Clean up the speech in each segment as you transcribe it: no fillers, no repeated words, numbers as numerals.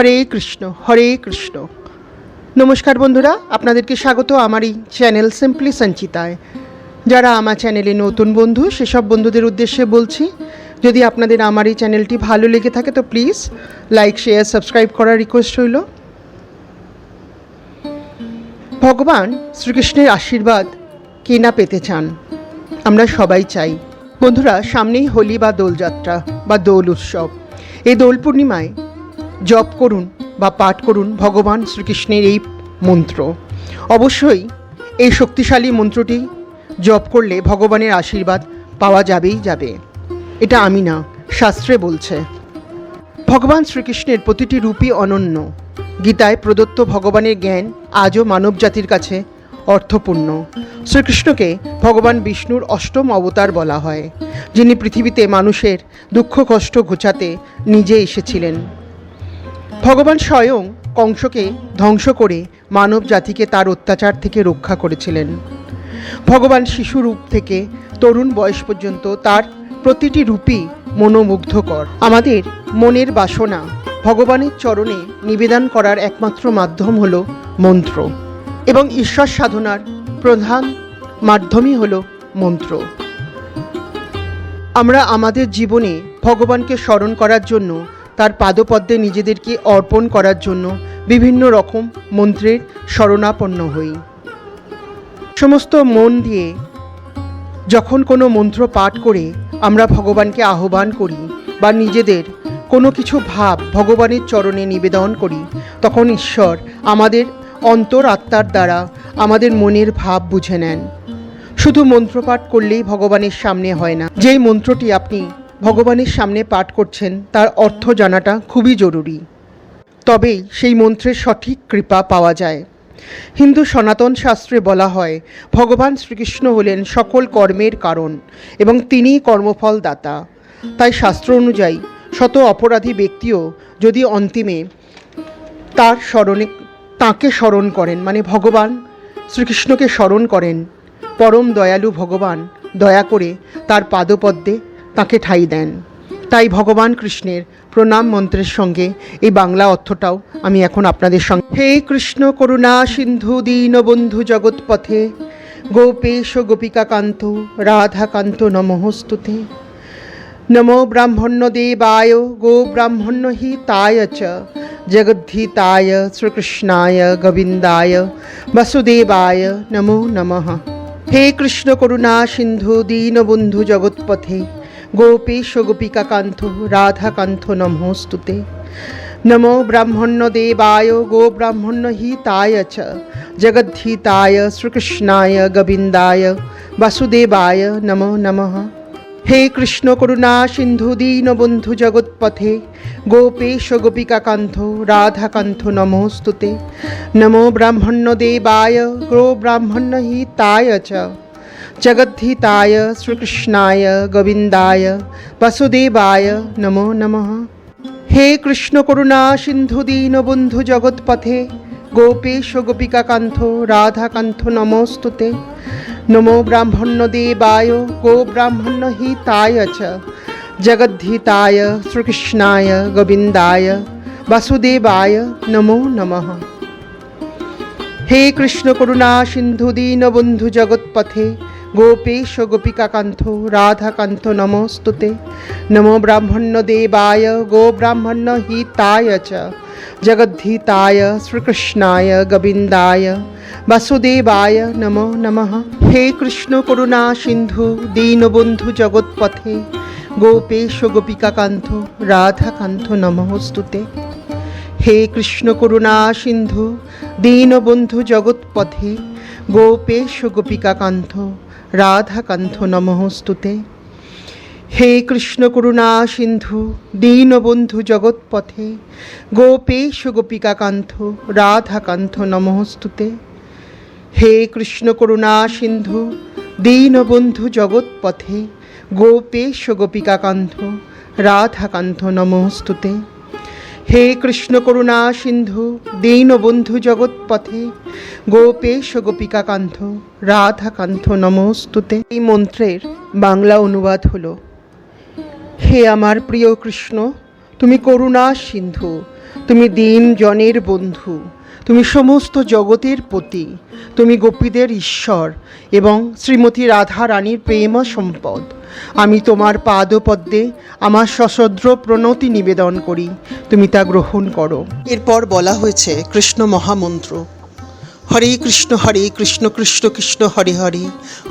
হরে কৃষ্ণ হরে কৃষ্ণ। নমস্কার বন্ধুরা, আপনাদেরকে স্বাগত আমার এই চ্যানেল সিম্পলি সঞ্চিতায়। যারা আমার চ্যানেলে নতুন বন্ধু, সেসব বন্ধুদের উদ্দেশ্যে বলছি, যদি আপনাদের আমার এই চ্যানেলটি ভালো লেগে থাকে তো প্লিজ লাইক, শেয়ার, সাবস্ক্রাইব করার রিকোয়েস্ট রইল। ভগবান শ্রীকৃষ্ণের আশীর্বাদ কে না পেতে চান? আমরা সবাই চাই। বন্ধুরা, সামনেই হোলি বা দোলযাত্রা বা দোল উৎসব। এই দোল পূর্ণিমায় জপ করুন বা পাঠ করুন ভগবান শ্রীকৃষ্ণের এই মন্ত্র। অবশ্যই এই শক্তিশালী মন্ত্রটি জপ করলে ভগবানের আশীর্বাদ পাওয়া যাবেই যাবে। এটা আমি না, শাস্ত্রে বলছে। ভগবান শ্রীকৃষ্ণের প্রতিটি রূপই অনন্য। গীতায় প্রদত্ত ভগবানের জ্ঞান আজও মানব জাতির কাছে অর্থপূর্ণ। শ্রীকৃষ্ণকে ভগবান বিষ্ণুর অষ্টম অবতার বলা হয়, যিনি পৃথিবীতে মানুষের দুঃখ কষ্ট ঘোচাতে নিজে এসেছিলেন। ভগবান স্বয়ং কংসকে ধ্বংস করে মানব জাতিকে তার অত্যাচার থেকে রক্ষা করেছিলেন। ভগবান শিশু রূপ থেকে তরুণ বয়স পর্যন্ত তার প্রতিটি রূপই মনোমুগ্ধকর। আমাদের মনের বাসনা ভগবানের চরণে নিবেদন করার একমাত্র মাধ্যম হল মন্ত্র, এবং ঈশ্বর সাধনার প্রধান মাধ্যমই হল মন্ত্র। আমরা আমাদের জীবনে ভগবানকে স্মরণ করার জন্য, তার পাদপদ্মে নিজেদেরকে অর্পণ করার জন্য বিভিন্ন রকম মন্ত্রের শরণাপন্ন হই। সমস্ত মন দিয়ে যখন কোনো মন্ত্র পাঠ করে আমরা ভগবানকে আহ্বান করি বা নিজেদের কোনো কিছু ভাব ভগবানের চরণে নিবেদন করি, তখন ঈশ্বর আমাদের অন্তর আত্মার দ্বারা আমাদের মনের ভাব বুঝে নেন। শুধু মন্ত্রপাঠ করলেই ভগবানের সামনে হয় না। যেই মন্ত্রটি আপনি ভগবানের সামনে পাঠ করছেন তার অর্থ জানাটা খুবই জরুরি, তবেই সেই মন্ত্রের সঠিক কৃপা পাওয়া যায়। হিন্দু সনাতন শাস্ত্রে বলা হয়, ভগবান শ্রীকৃষ্ণ হলেন সকল কর্মের কারণ এবং তিনিই কর্মফল দাতা। তাই শাস্ত্র অনুযায়ী শত অপরাধী ব্যক্তিও যদি অন্তিমে তাঁকে স্মরণ করেন, মানে ভগবান শ্রীকৃষ্ণকে স্মরণ করেন, পরম দয়ালু ভগবান দয়া করে তার পাদপদ্মে তাঁকে ঠাঁই দেন। তাই ভগবান কৃষ্ণের প্রণাম মন্ত্রের সঙ্গে এই বাংলা অর্থটাও আমি এখন আপনাদের সঙ্গে। হে কৃষ্ণ করুণা সিন্ধু দীনবন্ধু জগৎপথে, গোপেশ গোপিকাকান্ত রাধাকান্ত নমঃস্তুতে। নমো ব্রাহ্মণ্য দেবায় গো ব্রাহ্মণ্য হিতায় চ, জগদ্ধিতায় শ্রীকৃষ্ণায় গোবিন্দায় বাসুদেবায় নমো নমঃ। হে কৃষ্ণ করুণা সিন্ধু দীনবন্ধু জগৎপথে, গোপেশ গোপিকাকান্ত রাধাকান্ত নমঃস্তুতে। নমো ব্রাহ্মণ্য দেবায় গো ব্রাহ্মণ্য হিতায় চ, জগদ্ধিতায় শ্রীকৃষ্ণায় গোবিন্দায় বাসুদেবায় নমো নমঃ। হে কৃষ্ণ করুণা সিন্ধু দীনবন্ধু জগৎপথে, গোপেশ গোপিকাকান্ত রাধাকান্ত নমঃস্তুতে। নমো ব্রাহ্মণ্য দেবায় গো ব্রাহ্মণ্য হিতায় চ, জগদ্ধিতায় শ্রীকৃষ্ণায় গোবিন্দায় বাসুদেবায় নমো নমঃ। হে কৃষ্ণ করুণা সিন্ধু দীনবন্ধু জগৎপথে, গোপেশ গোপিকাকান্ত রাধাকান্ত নমঃস্তুতে। নমো ব্রাহ্মণ্য দেবায় গো ব্রাহ্মণ্য হিতায় চ, জগদ্ধিতায় শ্রীকৃষ্ণায় গোবিন্দায় বাসুদেবায় নমো নমঃ। হে কৃষ্ণ করুণা সিন্ধু দীনবন্ধু জগৎপথে, গোপেশ গোপিকাকান্ত রাধাকান্ত নমঃস্তুতে। নমো ব্রাহ্মণ্য দেবায় গো ব্রাহ্মণ্য হিতায় চ, জগদ্ধিতায় শ্রীকৃষ্ণায় গোবিন্দায় বাসুদেবায় নমো নমঃ। হে কৃষ্ণ করুণা সিন্ধু দীনবন্ধু জগৎপথে, গোপেশ গোপিকাকান্ত রাধাকান্ত নমঃস্তুতে। হে কৃষ্ণ করুণা সিন্ধু দীনবন্ধু জগৎপথে, গোপেশ গোপিকাকান্ত রাধাকান্ত নমঃস্তুতে। হে কৃষ্ণ করুণা সিন্ধু দীনবন্ধু জগৎপথে, গোপেশ গোপিকাকান্ত রাধাকান্ত নমঃস্তুতে। হে কৃষ্ণ করুণা সিন্ধু দীনবন্ধু জগৎপথে, গোপেশ গোপিকাকান্ত রাধাকান্ত নমঃস্তুতে। হে কৃষ্ণ করুণা সিন্ধু দীনবন্ধু জগৎপথে, গোপেশ গোপিকাকান্ত রাধাকান্ত নমঃস্তুতে। এই মন্ত্রের বাংলা অনুবাদ হলো, হে আমার প্রিয় কৃষ্ণ, তুমি করুণা সিন্ধু, তুমি দীন জনের বন্ধু, তুমি সমস্ত জগতের পতি, তুমি গোপীদের ঈশ্বর এবং শ্রীমতী রাধা রানীর প্রেম সম্পদ। আমি তোমার পাদপদ্মে আমার সশ্রদ্ধ প্রণতি নিবেদন করি, তুমি তা গ্রহণ করো। এরপর বলা হয়েছে কৃষ্ণ মহামন্ত্র, হরে কৃষ্ণ কৃষ্ণ কৃষ্ণ হরে হরে,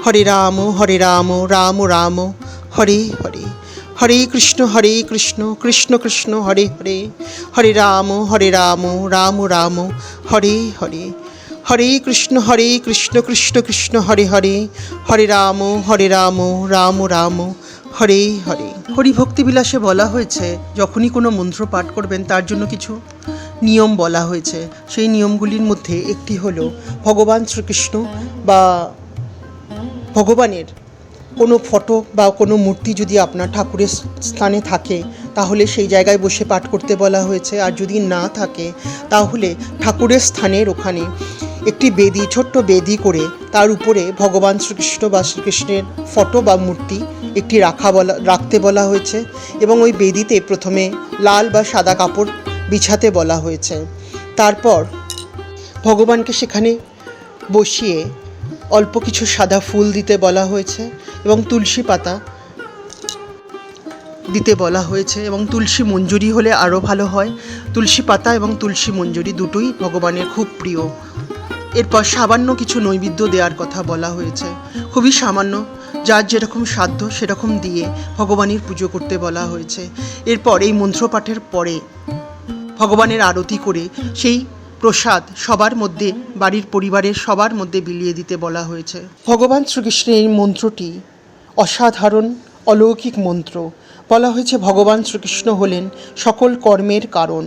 হরে রাম রাম রাম হরে হরে, হরে কৃষ্ণ কৃষ্ণ কৃষ্ণ হরে হরে, হরে রাম রাম রাম হরে হরে, হরে কৃষ্ণ কৃষ্ণ কৃষ্ণ হরে হরে, হরে রাম রাম রাম হরে হরে। হরিভক্তিবিলাসে বলা হয়েছে যখনই কোনো মন্ত্র পাঠ করবেন তার জন্য কিছু নিয়ম বলা হয়েছে। সেই নিয়মগুলির মধ্যে একটি হলো ভগবান শ্রীকৃষ্ণ বা ভগবানের কোনো ফটো বা কোনো মূর্তি যদি আপনার ঠাকুরের স্থানে থাকে তাহলে সেই জায়গায় বসে পাঠ করতে বলা হয়েছে। আর যদি না থাকে তাহলে ঠাকুরের স্থানের ওখানে একটি বেদি, ছোট্ট বেদি করে তার উপরে ভগবান শ্রীকৃষ্ণ বা শ্রীকৃষ্ণের ফটো বা মূর্তি একটি রাখতে বলা হয়েছে এবং ওই বেদিতে প্রথমে লাল বা সাদা কাপড় বিছাতে বলা হয়েছে। তারপর ভগবানকে সেখানে বসিয়ে অল্প কিছু সাদা ফুল দিতে বলা হয়েছে এবং তুলসী পাতা দিতে বলা হয়েছে এবং তুলসী মঞ্জুরি হলে আরও ভালো হয়। তুলসী পাতা এবং তুলসী মঞ্জুরি দুটোই ভগবানের খুব প্রিয়। এরপর সামান্য কিছু নৈবেদ্য দেওয়ার কথা বলা হয়েছে, খুবই সামান্য, যার যেরকম সাধ্য সেরকম দিয়ে ভগবানের পুজো করতে বলা হয়েছে। এরপর এই মন্ত্রপাঠের পরে ভগবানের আরতি করে সেই প্রসাদ সবার মধ্যে, বাড়ির পরিবারের সবার মধ্যে বিলিয়ে দিতে বলা হয়েছে। ভগবান শ্রীকৃষ্ণের এই মন্ত্রটি অসাধারণ অলৌকিক মন্ত্র। বলা হয়েছে ভগবান শ্রীকৃষ্ণ হলেন সকল কর্মের কারণ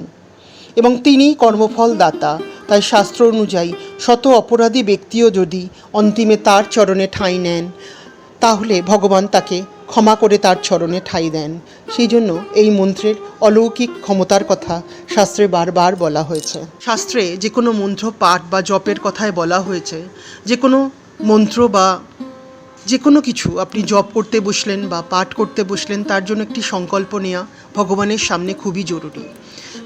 এবং তিনিই কর্মফল দাতা। তাই শাস্ত্র অনুযায়ী শত অপরাধী ব্যক্তিও যদি অন্তিমে তার চরণে ঠাঁই নেন তাহলে ভগবান তাকে ক্ষমা করে তার চরণে ঠাঁই দেন। সেই জন্য এই মন্ত্রের অলৌকিক ক্ষমতার কথা শাস্ত্রে বারবার বলা হয়েছে। শাস্ত্রে যে কোনো মন্ত্র পাঠ বা জপের কথায় বলা হয়েছে, যে কোনো মন্ত্র বা যে কোনো কিছু আপনি জপ করতে বসলেন বা পাঠ করতে বসলেন তার জন্য একটি সংকল্প নেওয়া ভগবানের সামনে খুবই জরুরি।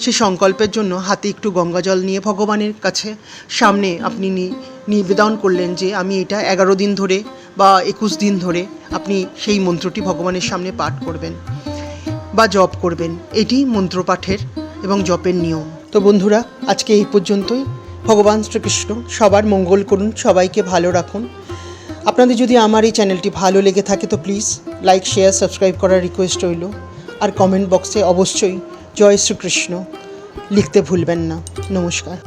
সেই সংকল্পের জন্য হাতে একটু গঙ্গাজল নিয়ে ভগবানের কাছে সামনে আপনি নিবেদন করলেন যে আমি এটা 11 দিন ধরে বা 21 দিন ধরে আপনি সেই মন্ত্রটি ভগবানের সামনে পাঠ করবেন বা জপ করবেন। এটি মন্ত্রপাঠের এবং জপের নিয়ম। তো বন্ধুরা, আজকে এই পর্যন্তই। ভগবান শ্রীকৃষ্ণ সবার মঙ্গল করুন, সবাইকে ভালো রাখুন। আপনাদের যদি আমার এই চ্যানেলটি ভালো লেগে থাকে তো প্লিজ লাইক, শেয়ার, সাবস্ক্রাইব করার রিকোয়েস্ট রইল। আর কমেন্ট বক্সে অবশ্যই জয় শ্রীকৃষ্ণ লিখতে ভুলবেন না। নমস্কার।